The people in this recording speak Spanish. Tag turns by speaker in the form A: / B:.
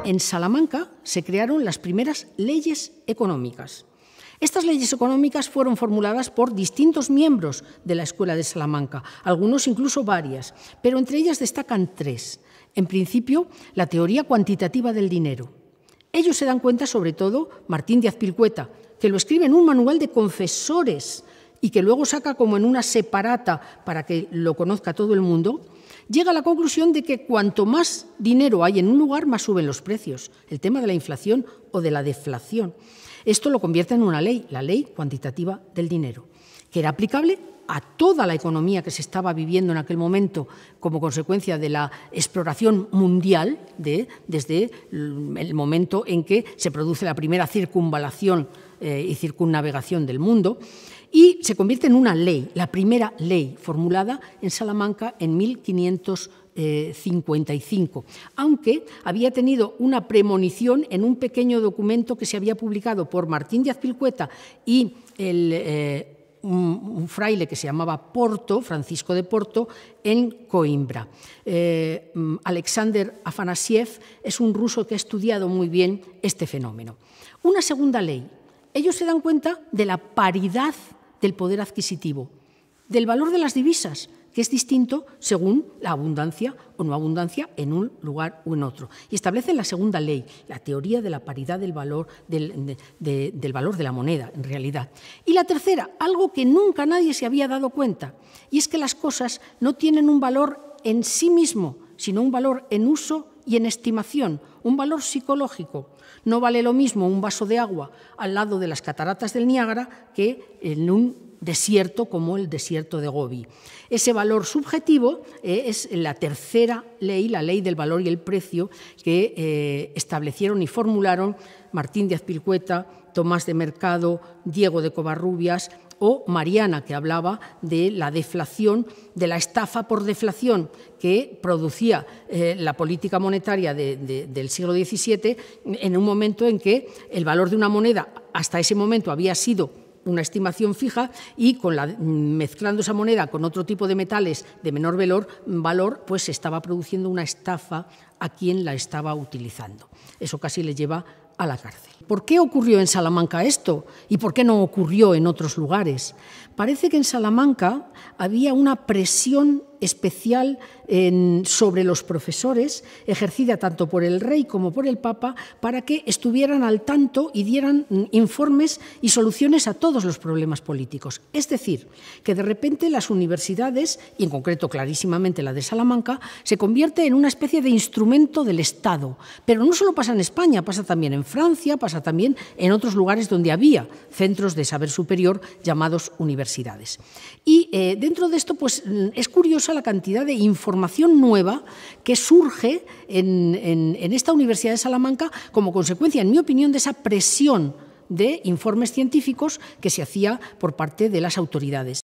A: en Salamanca se crearon las primeras leyes económicas. Estas leyes económicas fueron formuladas por distintos miembros de la Escuela de Salamanca, algunos incluso varias, pero entre ellas destacan tres. En principio, la teoría cuantitativa del dinero. Ellos se dan cuenta, sobre todo, Martín de Azpilcueta, que lo escribe en un manual de confesores y que luego saca como en una separata para que lo conozca todo el mundo, llega a la conclusión de que cuanto más dinero hay en un lugar, más suben los precios, el tema de la inflación o de la deflación. Esto lo convierte en una ley, la ley cuantitativa del dinero, que era aplicable a toda la economía que se estaba viviendo en aquel momento como consecuencia de la exploración mundial, desde el momento en que se produce la primera circunvalación y circunnavegación del mundo, y se convierte en una ley, la primera ley formulada en Salamanca en 1555, aunque había tenido una premonición en un pequeño documento que se había publicado por Martín de Azpilcueta y un fraile que se llamaba Porto, Francisco de Porto, en Coimbra. Alexander Afanasiev es un ruso que ha estudiado muy bien este fenómeno. Una segunda ley. Ellos se dan cuenta de la paridad del poder adquisitivo, del valor de las divisas, que es distinto según la abundancia o no abundancia en un lugar o en otro. Y establecen la segunda ley, la teoría de la paridad del valor, del valor de la moneda, en realidad. Y la tercera, algo que nunca nadie se había dado cuenta, y es que las cosas no tienen un valor en sí mismo, sino un valor en uso y en estimación, un valor psicológico. No vale lo mismo un vaso de agua al lado de las cataratas del Niágara que en un desierto como el desierto de Gobi. Ese valor subjetivo es la tercera ley, la ley del valor y el precio, que establecieron y formularon Martín de Azpilcueta, Tomás de Mercado, Diego de Covarrubias o Mariana, que hablaba de la deflación, de la estafa por deflación que producía la política monetaria del siglo XVII en un momento en que el valor de una moneda hasta ese momento había sido una estimación fija y mezclando esa moneda con otro tipo de metales de menor valor, pues se estaba produciendo una estafa a quien la estaba utilizando. Eso casi le lleva a la cárcel. ¿Por qué ocurrió en Salamanca esto? ¿Y por qué no ocurrió en otros lugares? Parece que en Salamanca había una presión especial sobre los profesores, ejercida tanto por el rey como por el papa, para que estuvieran al tanto y dieran informes y soluciones a todos los problemas políticos. Es decir, que de repente las universidades, y en concreto clarísimamente la de Salamanca, se convierte en una especie de instrumento del Estado. Pero no solo pasa en España, pasa también en Francia, pasa también en otros lugares donde había centros de saber superior llamados universidades. Y dentro de esto, pues es curiosa la cantidad de información nueva que surge en esta Universidad de Salamanca como consecuencia, en mi opinión, de esa presión de informes científicos que se hacía por parte de las autoridades.